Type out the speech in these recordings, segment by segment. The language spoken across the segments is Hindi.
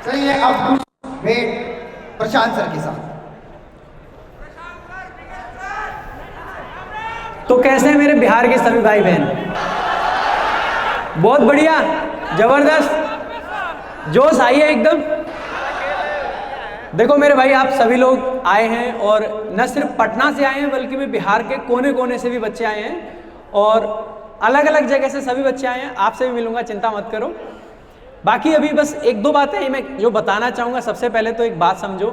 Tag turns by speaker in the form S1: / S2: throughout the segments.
S1: चलिए अब कुछ भेंट प्रशांत सर के साथ।
S2: तो कैसे हैं मेरे बिहार के सभी भाई बहन? बहुत बढ़िया, जबरदस्त, जोश आई है एकदम। देखो मेरे भाई, आप सभी लोग आए हैं और न सिर्फ पटना से आए हैं बल्कि मैं बिहार के कोने कोने से भी बच्चे आए हैं और अलग अलग जगह से सभी बच्चे आए हैं। आपसे भी मिलूंगा, चिंता मत करो। बाकी अभी बस एक दो बातें मैं जो बताना चाहूँगा। सबसे पहले तो एक बात समझो,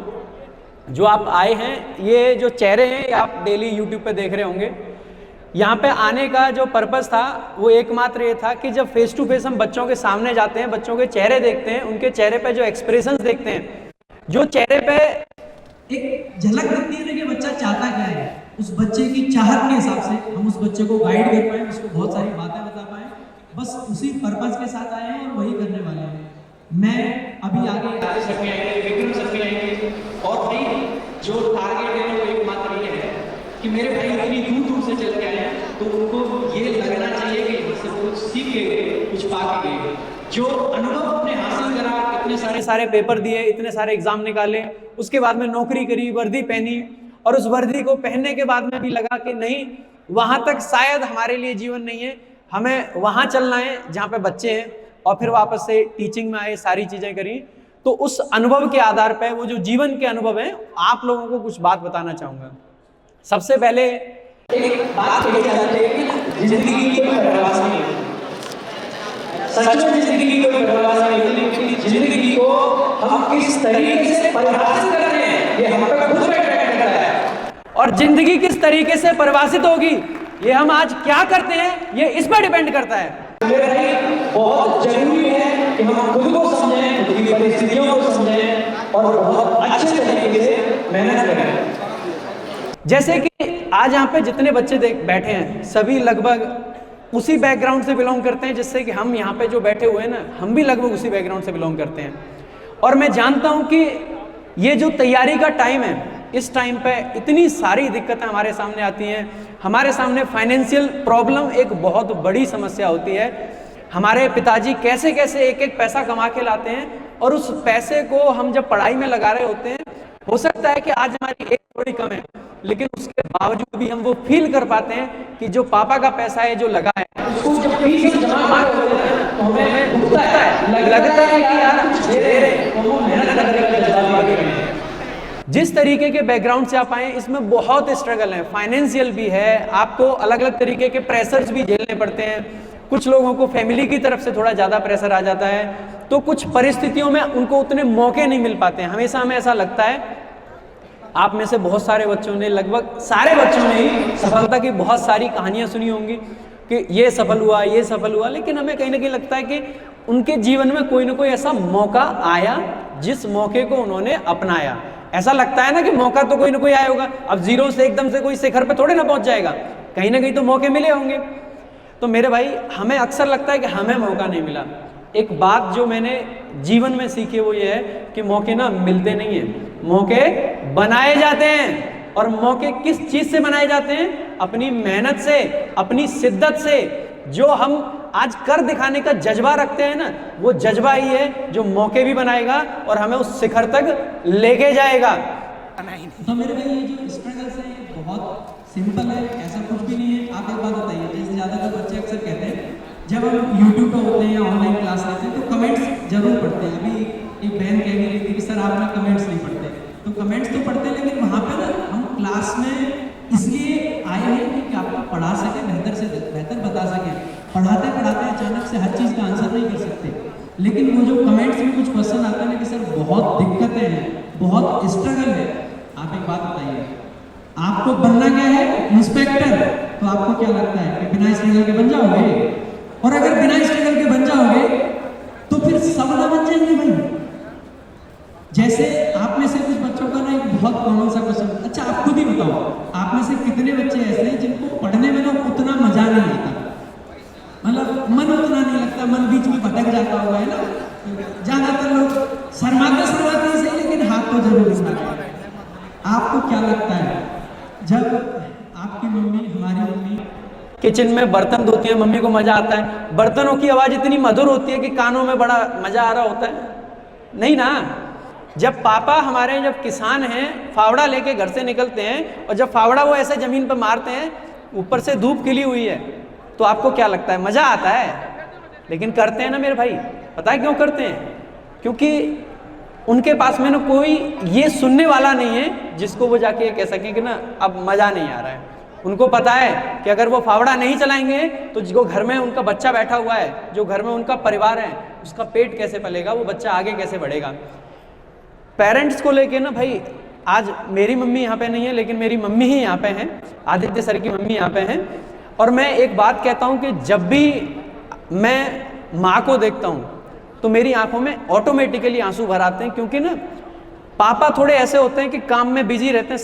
S2: जो आप आए हैं, ये जो चेहरे हैं ये आप डेली यूट्यूब पे देख रहे होंगे। यहाँ पे आने का जो पर्पस था वो एकमात्र ये था कि जब फेस टू फेस हम बच्चों के सामने जाते हैं, बच्चों के चेहरे देखते हैं, उनके चेहरे पे जो एक्सप्रेशंस देखते हैं, जो चेहरे पे एक झलक दिखती है ना कि बच्चा चाहता क्या है, उस बच्चे की चाहत के हिसाब से हम उस बच्चे को गाइड कर पाए, उसको बहुत सारी बातें बता पाए। बस उसी पर्पस के साथ आए हैं और वही करने वाले हैं। मैं अभी आगे सर भी आएंगे, विक्रम सर भी आएंगे और भाई जो टारगेट है वो एकमात्र ये है कि मेरे भाई इतनी दूर दूर से चल के आए तो उनको ये लगना चाहिए कि इससे कुछ सीख गए, कुछ पा के गए। जो अनुभव अपने हासिल करा, इतने सारे पेपर दिए, इतने सारे एग्जाम निकाले, उसके बाद में नौकरी करी, वर्दी पहनी और उस वर्दी को पहनने के बाद में भी लगा कि नहीं, वहाँ तक शायद हमारे लिए जीवन नहीं है, हमें वहाँ चलना है जहाँ पे बच्चे हैं। और फिर वापस से टीचिंग में आए, सारी चीज़ें करी। तो उस अनुभव के आधार पर वो जो जीवन के अनुभव हैं, आप लोगों को कुछ बात बताना चाहूँगा। सबसे पहले एक बात कही जाती है कि जिंदगी की कोई परवाह नहीं है। सच में जिंदगी की कोई परवाह नहीं है, लेकिन जिंदगी को हम किस तरीके से परिभाषित करते हैं ये हम पे खुद पे डिपेंड करता है। और जिंदगी किस तरीके से परिभाषित होगी ये हम आज क्या करते हैं ये इस पर डिपेंड करता है। मेरे भाई बहुत जरूरी है कि हम खुद को समझें, खुद की परिस्थितियों को समझें और बहुत अच्छे तरीके से मेहनत करें। जैसे कि आज यहाँ पे जितने बच्चे बैठे हैं सभी लगभग उसी बैकग्राउंड से बिलोंग करते हैं, जिससे कि हम यहाँ पे जो बैठे हुए हैं ना, हम भी लगभग उसी बैकग्राउंड से बिलोंग करते हैं। और मैं जानता हूँ कि ये जो तैयारी का टाइम है, इस टाइम पे इतनी सारी दिक्कतें हमारे सामने आती हैं। हमारे सामने फाइनेंशियल प्रॉब्लम एक बहुत बड़ी समस्या होती है। हमारे पिताजी कैसे कैसे एक एक पैसा कमा के लाते हैं और उस पैसे को हम जब पढ़ाई में लगा रहे होते हैं, हो सकता है कि आज हमारी एज थोड़ी कम है, लेकिन उसके बावजूद भी हम वो फील कर पाते हैं कि जो पापा का पैसा है जो लगा है, उसको जब फीस जमा करते हैं तो हमें लगता है कि यार कुछ दे रहे हैं, वो मेहनत करके जवाब देंगे। जिस तरीके के बैकग्राउंड से आप आए, इसमें बहुत स्ट्रगल है, फाइनेंशियल भी है, आपको अलग अलग तरीके के प्रेशर्स भी झेलने पड़ते हैं। कुछ लोगों को फैमिली की तरफ से थोड़ा ज़्यादा प्रेशर आ जाता है, तो कुछ परिस्थितियों में उनको उतने मौके नहीं मिल पाते हैं। हमेशा हमें ऐसा लगता है, आप में से बहुत सारे बच्चों ने, लगभग सारे बच्चों ने ही सफलता की बहुत सारी कहानियाँ सुनी होंगी कि ये सफल हुआ, ये सफल हुआ, लेकिन हमें कहीं ना कहीं लगता है कि उनके जीवन में कोई ना कोई ऐसा मौका आया जिस मौके को उन्होंने अपनाया। ऐसा लगता है ना कि मौका तो कोई ना कोई आया होगा, अब जीरो से एकदम से कोई शिखर पे थोड़े ना पहुंच जाएगा, कहीं ना कहीं तो मौके मिले होंगे। तो मेरे भाई, हमें अक्सर लगता है कि हमें मौका नहीं मिला। एक बात जो मैंने जीवन में सीखी वो ये है कि मौके ना मिलते नहीं हैं, मौके बनाए जाते हैं। और मौके किस चीज़ से बनाए जाते हैं? अपनी मेहनत से, अपनी शिद्दत से। जो हम आज कर दिखाने का जज्बा रखते हैं ना, वो जज्बा ही है जो मौके भी बनाएगा और हमें उस शिखर तक लेके जाएगा।
S3: तो मेरे भाई, ये जो स्ट्रगल्स है ये बहुत सिंपल है, ऐसा कुछ भी नहीं है। आप एक बात बताइए, जैसे ज़्यादातर बच्चे अक्सर कहते हैं जब हम यूट्यूब पर होते हैं या ऑनलाइन क्लास लेते हैं तो कमेंट्स जरूर पढ़ते हैं। अभी एक बहन कह रही थी कि सर आप ना कमेंट्स नहीं पढ़ते, तो कमेंट्स तो पढ़ते हैं, लेकिन वहाँ पे ना हम क्लास में इसलिए आए हैं कि आपको पढ़ा सकें, बेहतर से बेहतर बता सकें। पढ़ाते पढ़ाते अचानक से हर चीज़ का आंसर नहीं कर सकते, लेकिन वो जो कमेंट्स में कुछ क्वेश्चन आते हैं कि सर बहुत दिक्कतें हैं, बहुत स्ट्रगल है। आप एक बात बताइए, आपको बनना क्या है? इंस्पेक्टर। तो आपको क्या लगता है कि बिना स्ट्रगल के बन जाओगे? और अगर बिना स्ट्रगल के बन जाओगे तो फिर सब ना बन जाएंगे भाई। जैसे आप में से कुछ बच्चों का ना एक बहुत कॉमन सा क्वेश्चन, अच्छा आप खुद ही बताओ, आप में से कितने बच्चे ऐसे हैं जिनको पढ़ने में ना उतना मजा नहीं आता, मतलब मन उतना नहीं लगता, मन बीच में भटक जाता हुआ है ना। ज्यादातर लोग शर्माते शर्माते से, लेकिन हाथ तो जरूर उठाते हैं। आपको क्या लगता है जब आपकी मम्मी, हमारी मम्मी
S2: किचन में बर्तन धोती है, मम्मी को मजा आता है? बर्तनों की आवाज इतनी मधुर होती है कि कानों में बड़ा मजा आ रहा होता है? नहीं ना। जब पापा हमारे, जब किसान हैं, फावड़ा लेके घर से निकलते हैं और जब फावड़ा वो ऐसे जमीन पर मारते हैं, ऊपर से धूप खिली हुई है, तो आपको क्या लगता है? मजा आता है। लेकिन करते हैं ना मेरे भाई, पता है क्यों करते हैं? क्योंकि उनके पास में ना कोई ये सुनने वाला नहीं है जिसको वो जाके कह सके कि ना अब मजा नहीं आ रहा है। उनको पता है कि अगर वो फावड़ा नहीं चलाएंगे तो जो घर में उनका बच्चा बैठा हुआ है, जो घर में उनका परिवार है, उसका पेट कैसे पलेगा, वो बच्चा आगे कैसे बढ़ेगा। पेरेंट्स को लेके ना भाई, आज मेरी मम्मी यहाँ पे नहीं है, लेकिन मेरी मम्मी ही यहाँ पे हैं, आदित्य सर की मम्मी यहाँ पे हैं। और मैं एक बात कहता हूँ कि जब भी मैं माँ को देखता हूँ तो मेरी आंखों में ऑटोमेटिकली आंसू भर आते हैं, क्योंकि ना पापा थोड़े ऐसे होते हैं कि काम में बिजी रहते हैं,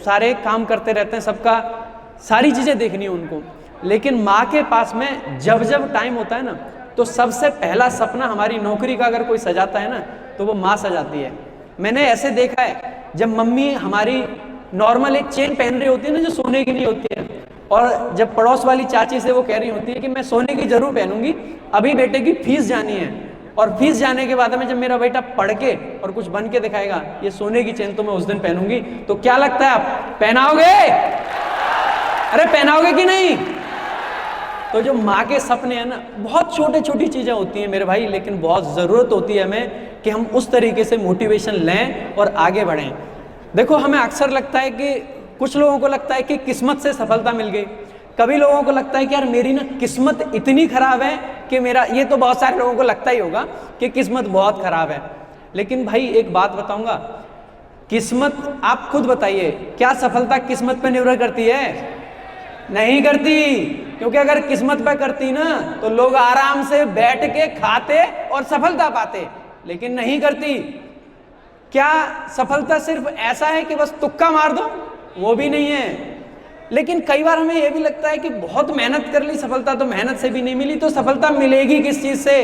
S2: सारे काम करते रहते हैं, सबका सारी चीज़ें देखनी है उनको। लेकिन माँ के पास में जब जब टाइम होता है ना, तो सबसे पहला सपना हमारी नौकरी का अगर कोई सजाता है ना, तो वो माँ सजाती है। मैंने ऐसे देखा है, जब मम्मी हमारी नॉर्मल एक चेन पहन रही होती है ना, जो सोने की नहीं होती है, और जब पड़ोस वाली चाची से वो कह रही होती है कि मैं सोने की जरूर पहनूंगी, अभी बेटे की फीस जानी है, और फीस जाने के बाद में जब मेरा बेटा पढ़ के और कुछ बन के दिखाएगा, ये सोने की चेन तो मैं उस दिन पहनूंगी, तो क्या लगता है आप पहनाओगे? अरे पहनाओगे कि नहीं? तो जो माँ के सपने हैं ना, बहुत छोटे छोटी चीज़ें होती हैं मेरे भाई, लेकिन बहुत ज़रूरत होती है हमें कि हम उस तरीके से मोटिवेशन लें और आगे बढ़ें। देखो, हमें अक्सर लगता है कि कुछ लोगों को लगता है कि किस्मत से सफलता मिल गई, कभी लोगों को लगता है कि यार मेरी ना किस्मत इतनी खराब है कि मेरा, ये तो बहुत सारे लोगों को लगता ही होगा कि किस्मत बहुत खराब है। लेकिन भाई एक बात बताऊंगा, किस्मत, आप खुद बताइए, क्या सफलता किस्मत पर निर्भर करती है? नहीं करती, क्योंकि अगर किस्मत पे करती ना तो लोग आराम से बैठ के खाते और सफलता पाते, लेकिन नहीं करती। क्या सफलता सिर्फ ऐसा है कि बस तुक्का मार दो? वो भी नहीं है। लेकिन कई बार हमें यह भी लगता है कि बहुत मेहनत कर ली सफलता तो मेहनत से भी नहीं मिली, तो सफलता मिलेगी किस चीज से?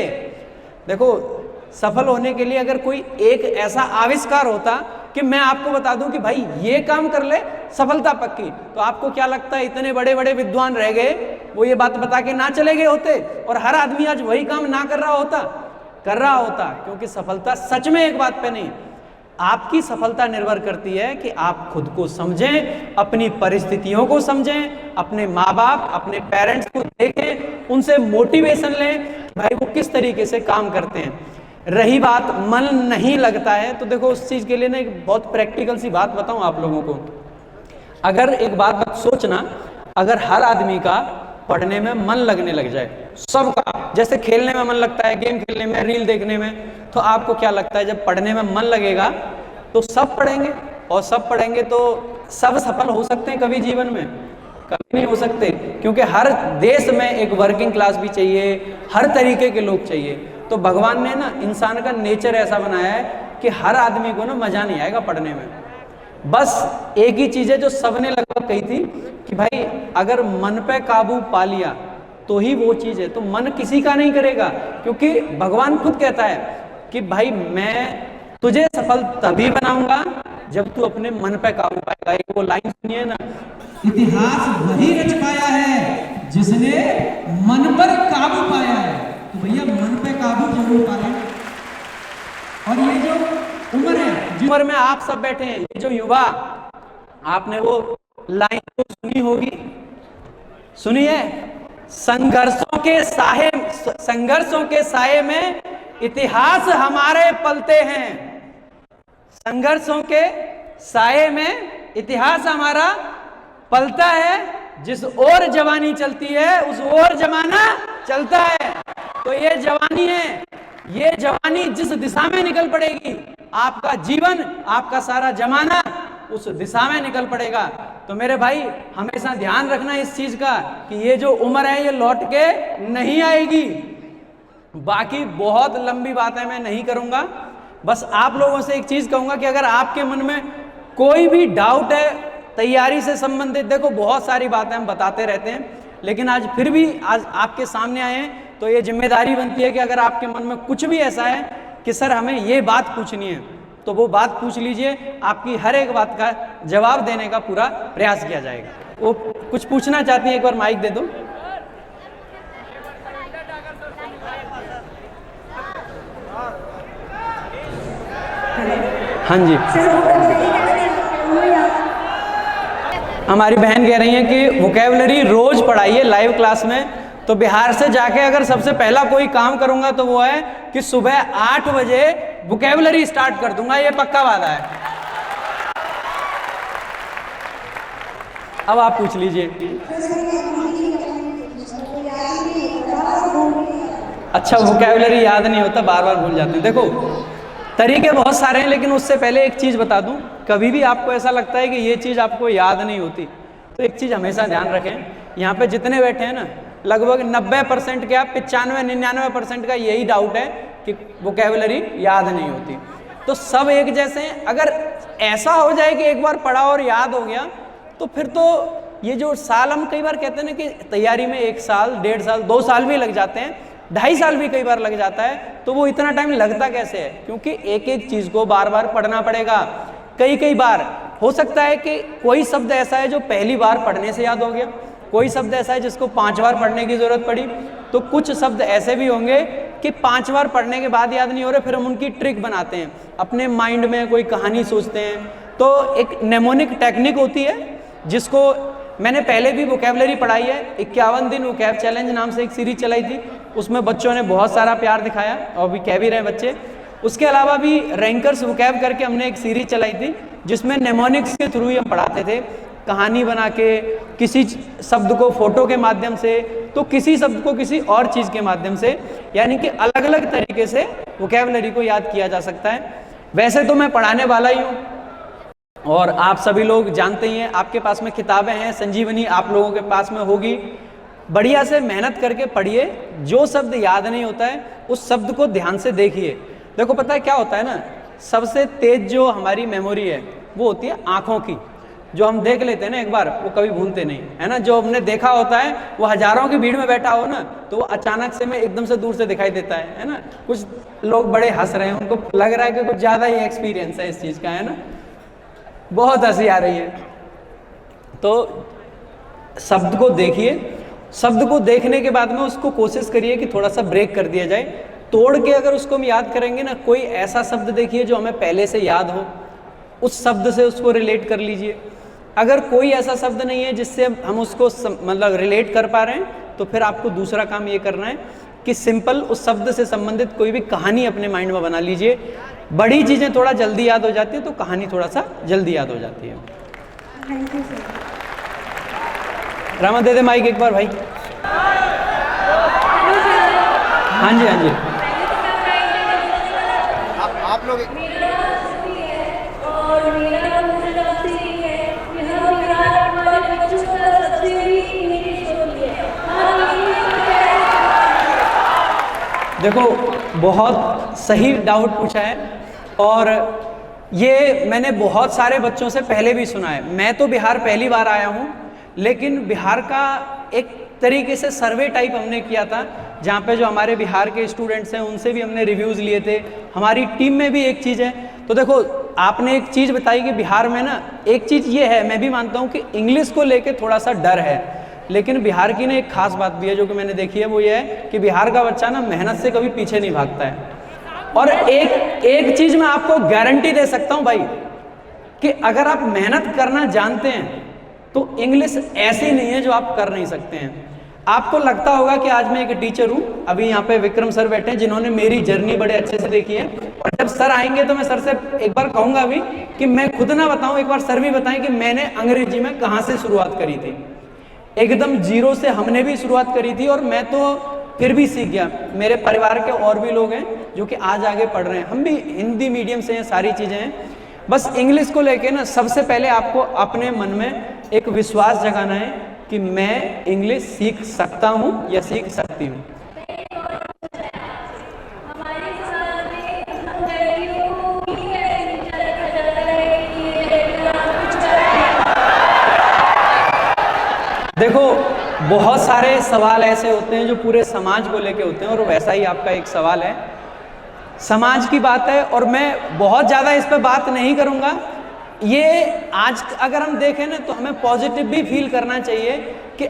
S2: देखो, सफल होने के लिए अगर कोई एक ऐसा आविष्कार होता कि मैं आपको बता दूं कि भाई ये काम कर ले सफलता पक्की, तो आपको क्या लगता है इतने बड़े बड़े विद्वान रह गए, वो ये बात बता के ना चले गए होते और हर आदमी आज वही काम ना कर रहा होता? कर रहा होता, क्योंकि सफलता सच में एक बात पे नहीं, आपकी सफलता निर्भर करती है कि आप खुद को समझें, अपनी परिस्थितियों को समझें, अपने माँ बाप, अपने पेरेंट्स को देखें, उनसे मोटिवेशन लें, भाई वो किस तरीके से काम करते हैं। रही बात मन नहीं लगता है, तो देखो उस चीज़ के लिए ना एक बहुत प्रैक्टिकल सी बात बताऊं आप लोगों को। अगर एक बात सोचना, अगर हर आदमी का पढ़ने में मन लगने लग जाए, सबका, जैसे खेलने में मन लगता है, गेम खेलने में, रील देखने में, तो आपको क्या लगता है जब पढ़ने में मन लगेगा तो सब पढ़ेंगे, और सब पढ़ेंगे तो सब सफल हो सकते हैं कभी जीवन में? कभी नहीं हो सकते, क्योंकि हर देश में एक वर्किंग क्लास भी चाहिए, हर तरीके के लोग चाहिए। तो भगवान ने ना इंसान का नेचर ऐसा बनाया है कि हर आदमी को ना मजा नहीं आएगा पढ़ने में। बस एक ही चीज है जो सबने लगभग कही थी कि भाई अगर मन पे काबू पा लिया तो ही वो चीज है, तो मन किसी का नहीं करेगा, क्योंकि भगवान खुद कहता है कि भाई मैं तुझे सफल तभी बनाऊंगा जब तू अपने मन पे काबू पाएगा। एक वो लाइन सुनिए ना,
S3: इतिहास वही रच पाया है जिसने मन पर काबू पाया है। तो भैया मन पे काबू जरूर पाए। और ये जो उम्र है,
S2: जिस उम्र में आप सब बैठे हैं, ये जो युवा, आपने वो लाइन तो सुनी होगी, सुनिए, संघर्षों के साये में इतिहास हमारे पलते हैं। संघर्षों के साये में इतिहास हमारा पलता है, जिस ओर जवानी चलती है उस ओर जमाना चलता है। तो ये जवानी है, ये जवानी जिस दिशा में निकल पड़ेगी, आपका जीवन, आपका सारा जमाना उस दिशा में निकल पड़ेगा। तो मेरे भाई हमेशा ध्यान रखना इस चीज का कि ये जो उम्र है ये लौट के नहीं आएगी। बाकी बहुत लंबी बातें मैं नहीं करूंगा, बस आप लोगों से एक चीज कहूंगा कि अगर आपके मन में कोई भी डाउट है तैयारी से संबंधित, देखो बहुत सारी बातें हम बताते रहते हैं, लेकिन आज फिर भी आज आपके सामने आए हैं तो ये जिम्मेदारी बनती है कि अगर आपके मन में कुछ भी ऐसा है कि सर हमें ये बात पूछनी है, तो वो बात पूछ लीजिए, आपकी हर एक बात का जवाब देने का पूरा प्रयास किया जाएगा। वो कुछ पूछना चाहती हैं, एक बार माइक दे दो। हाँ जी, हमारी बहन कह रही है कि वोकैबुलरी रोज पढ़ाइए लाइव क्लास में। तो बिहार से जाके अगर सबसे पहला कोई काम करूंगा तो वो है कि सुबह 8 बजे वोकैबुलरी स्टार्ट कर दूंगा, ये पक्का वादा है। अब आप पूछ लीजिए। अच्छा, वोकैबुलरी याद नहीं होता, बार बार भूल जाते हैं। देखो तरीके बहुत सारे हैं, लेकिन उससे पहले एक चीज बता दूं, कभी भी आपको ऐसा लगता है कि ये चीज आपको याद नहीं होती, तो एक चीज हमेशा ध्यान रखें, यहाँ पे जितने बैठे हैं ना, लगभग 90% क्या 95-99% का यही डाउट है कि वोकैबुलरी याद नहीं होती। तो सब एक जैसे हैं। अगर ऐसा हो जाए कि एक बार पढ़ा और याद हो गया, तो फिर तो ये जो साल हम कई बार कहते हैं ना कि तैयारी में 1 साल, 1.5 साल, 2 साल भी लग जाते हैं, 2.5 साल भी कई बार लग जाता है, तो वो इतना टाइम लगता कैसे है? क्योंकि एक एक चीज को बार बार पढ़ना पड़ेगा। कई बार हो सकता है कि कोई शब्द ऐसा है जो पहली बार पढ़ने से याद हो गया, कोई शब्द ऐसा है जिसको 5 बार पढ़ने की जरूरत पड़ी, तो कुछ शब्द ऐसे भी होंगे कि 5 बार पढ़ने के बाद याद नहीं हो रहे, फिर हम उनकी ट्रिक बनाते हैं, अपने माइंड में कोई कहानी सोचते हैं। तो एक नेमोनिक टेक्निक होती है जिसको मैंने पहले भी वोकैबुलरी पढ़ाई है, 51 दिन वोकैब चैलेंज नाम से एक सीरीज चलाई थी, उसमें बच्चों ने बहुत सारा प्यार दिखाया और भी कह भी रहे बच्चे। उसके अलावा भी रैंकर्स वोकैब करके हमने एक सीरीज चलाई थी जिसमें नेमोनिक्स के थ्रू ही हम पढ़ाते थे, कहानी बना के, किसी शब्द को फोटो के माध्यम से, तो किसी शब्द को किसी और चीज़ के माध्यम से, यानी कि अलग अलग तरीके से वोकैबुलरी को याद किया जा सकता है। वैसे तो मैं पढ़ाने वाला ही हूँ, और आप सभी लोग जानते ही हैं, आपके पास में किताबें हैं, संजीवनी आप लोगों के पास में होगी। बढ़िया से मेहनत करके पढ़िए। जो शब्द याद नहीं होता है उस शब्द को ध्यान से देखिए। देखो पता है क्या होता है ना, सबसे तेज जो हमारी मेमोरी है वो होती है आँखों की। जो हम देख लेते हैं ना एक बार, वो कभी भूलते नहीं, है ना। जो हमने देखा होता है वो हजारों की भीड़ में बैठा हो ना, तो वो अचानक से में एकदम से दूर से दिखाई देता है ना। कुछ लोग बड़े हंस रहे हैं, उनको लग रहा है कि कुछ ज़्यादा ही एक्सपीरियंस है इस चीज़ का, है ना। बहुत हंसी आ रही है। तो शब्द को देखिए, शब्द को देखने के बाद में उसको कोशिश करिए कि थोड़ा सा ब्रेक कर दिया जाए। तोड़ के अगर उसको हम याद करेंगे ना, कोई ऐसा शब्द देखिए जो हमें पहले से याद हो, उस शब्द से उसको रिलेट कर लीजिए। अगर कोई ऐसा शब्द नहीं है जिससे हम उसको मतलब रिलेट कर पा रहे हैं, तो फिर आपको दूसरा काम ये करना है कि सिंपल उस शब्द से संबंधित कोई भी कहानी अपने माइंड में बना लीजिए। बड़ी चीज़ें थोड़ा जल्दी याद हो जाती है, तो कहानी थोड़ा सा जल्दी याद हो जाती है।
S4: Thank you sir.
S2: रामा दे दे माइक एक बार भाई। हाँ जी, हाँ जी।
S1: आप लोग
S2: देखो बहुत सही डाउट पूछा है, और ये मैंने बहुत सारे बच्चों से पहले भी सुना है। मैं तो बिहार पहली बार आया हूँ, लेकिन बिहार का एक तरीके से सर्वे टाइप हमने किया था, जहाँ पे जो हमारे बिहार के स्टूडेंट्स हैं उनसे भी हमने रिव्यूज़ लिए थे। हमारी टीम में भी एक चीज़ है। तो देखो आपने एक चीज़ बताई कि बिहार में ना, एक चीज़ ये है, मैं भी मानता हूँ कि इंग्लिश को लेके थोड़ा सा डर है, लेकिन बिहार की ना एक खास बात भी है जो कि मैंने देखी है, वो ये है कि बिहार का बच्चा ना मेहनत से कभी पीछे नहीं भागता है। और एक चीज़ मैं आपको गारंटी दे सकता हूँ भाई, कि अगर आप मेहनत करना जानते हैं तो इंग्लिश ऐसी नहीं है जो आप कर नहीं सकते हैं। आपको लगता होगा कि आज मैं एक टीचर हूँ, अभी यहाँ पे विक्रम सर बैठे हैं जिन्होंने मेरी जर्नी बड़े अच्छे से देखी है, और जब सर आएंगे तो मैं सर से एक बार कहूँगा भी कि मैं खुद ना बताऊँ, एक बार सर भी बताएं कि मैंने अंग्रेजी में कहाँ से शुरुआत करी थी। एकदम जीरो से हमने भी शुरुआत करी थी, और मैं तो फिर भी सीख गया। मेरे परिवार के और भी लोग हैं जो कि आज आगे पढ़ रहे हैं, हम भी हिंदी मीडियम से हैं, सारी चीज़ें हैं। बस इंग्लिश को लेके ना सबसे पहले आपको अपने मन में एक विश्वास जगाना है कि मैं इंग्लिश सीख सकता हूँ या सीख सकती हूँ। देखो बहुत सारे सवाल ऐसे होते हैं जो पूरे समाज को लेके होते हैं, और वैसा ही आपका एक सवाल है। समाज की बात है, और मैं बहुत ज़्यादा इस पर बात नहीं करूँगा। ये आज अगर हम देखें ना, तो हमें पॉजिटिव भी फील करना चाहिए कि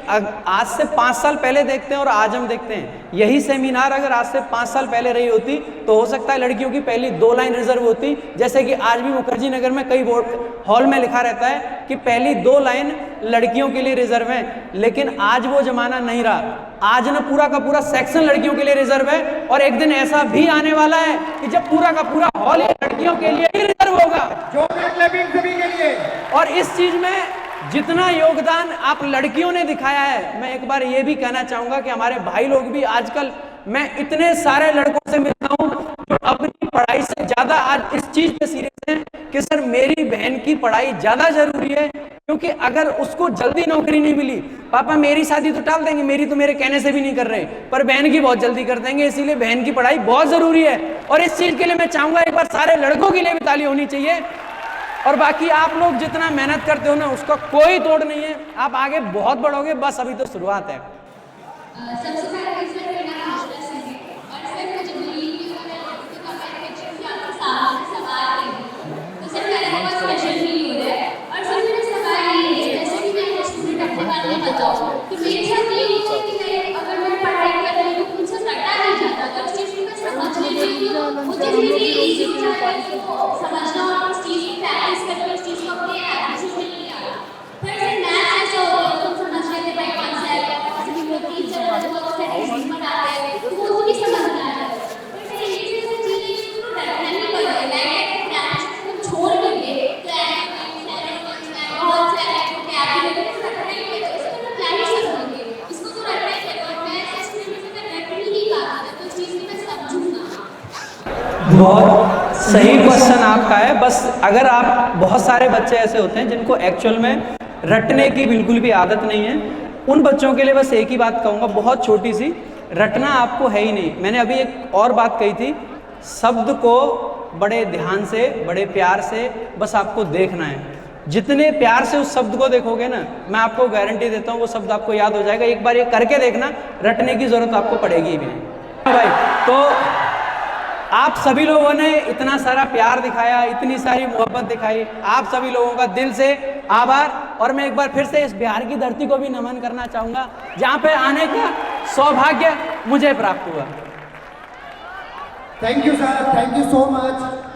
S2: आज से 5 साल पहले देखते हैं और आज हम देखते हैं, यही सेमिनार अगर आज से 5 साल पहले रही होती तो हो सकता है लड़कियों की पहली 2 लाइन रिजर्व होती, जैसे कि आज भी मुखर्जी नगर में कई बोर्ड हॉल में लिखा रहता है कि पहली 2 लाइन लड़कियों के लिए रिजर्व है। लेकिन आज वो जमाना नहीं रहा। आज ना पूरा का पूरा सेक्शन लड़कियों के लिए रिजर्व है, और एक दिन ऐसा भी आने वाला है कि जब पूरा का पूरा हॉल लड़कियों के लिए ही रिजर्व होगा।
S1: सभी के लिए।
S2: और इस चीज में जितना योगदान आप लड़कियों ने दिखाया है, मैं एक बार ये भी कहना चाहूंगा कि हमारे भाई लोग भी आजकल, मैं इतने सारे लड़कों से मिलता हूँ जो अपनी पढ़ाई से ज्यादा आज इस चीज पे सीरियस हैं कि सर मेरी बहन की पढ़ाई ज्यादा जरूरी है, क्योंकि अगर उसको जल्दी नौकरी नहीं मिली, पापा मेरी शादी तो टाल देंगे, मेरी तो मेरे कहने से भी नहीं कर रहे, पर बहन की बहुत जल्दी कर देंगे, इसीलिए बहन की पढ़ाई बहुत जरूरी है। और इस चीज के लिए मैं चाहूंगा एक बार सारे लड़कों के लिए भी ताली होनी चाहिए। और बाकी आप लोग जितना मेहनत करते हो ना, उसका कोई तोड़ नहीं है, आप आगे बहुत बढ़ोगे, बस अभी तो शुरुआत है।
S5: सबसे पहले सर मेरा क्वेश्चन है, और सर मुझे बिलीव भी हो रहा है कि कमेंट में आपके सामने सवाल है, तो सर मेरा बहुत स्पेशल फील हो रहा है। और सर मेरा सवाल ये है, जैसे कि मैं स्टूडेंट अपने बारे में बताऊँ कि मेरे साथ ये होता है कि मैं अगर मैं पढ़ाई कर रही हूँ मुझसे रटा नहीं जाता, तो उस चीज़ को मैं समझ लेती हूँ, मुझे धीरे ईजी हो जाता है तो समझना, और उस चीज़ की प्रैक्टिस करके उस चीज़ को अपने एप्लीकेशन में ले आना। फिर सर मैथ ऐसा होता है तुम समझ लेते भाई कॉन्सेप्ट, टीचर वो स्ट्रेटजीज बनाते हैं तो वो भी समझ में आ जाता है। फिर सर ये जैसे चीज़ें तो रटना नहीं पड़ेगा, मैं प्रैक्टिस को छोड़ के बहुत सारे वोकैबुलरी को रटना ही पड़ेगा, इसको तो क्या ही समझेंगे, इसको तो रटना ही पड़ेगा। मैं इसमें रट नहीं पाती, तो चीज़ मैं समझूंगा।
S2: बहुत सही क्वेश्चन आपका है। बस अगर आप, बहुत सारे बच्चे ऐसे होते हैं जिनको एक्चुअल में रटने की बिल्कुल भी आदत नहीं है, उन बच्चों के लिए बस एक ही बात कहूँगा, बहुत छोटी सी, रटना आपको है ही नहीं। मैंने अभी एक और बात कही थी, शब्द को बड़े ध्यान से, बड़े प्यार से बस आपको देखना है। जितने प्यार से उस शब्द को देखोगे ना, मैं आपको गारंटी देता हूँ वो शब्द आपको याद हो जाएगा। एक बार ये करके देखना, रटने की ज़रूरत आपको पड़ेगी भी नहीं। भाई तो आप सभी लोगों ने इतना सारा प्यार दिखाया, इतनी सारी मोहब्बत दिखाई, आप सभी लोगों का दिल से आभार। और मैं एक बार फिर से इस बिहार की धरती को भी नमन करना चाहूँगा, जहाँ पे आने का सौभाग्य मुझे प्राप्त हुआ।
S1: Thank you sir, thank you so much.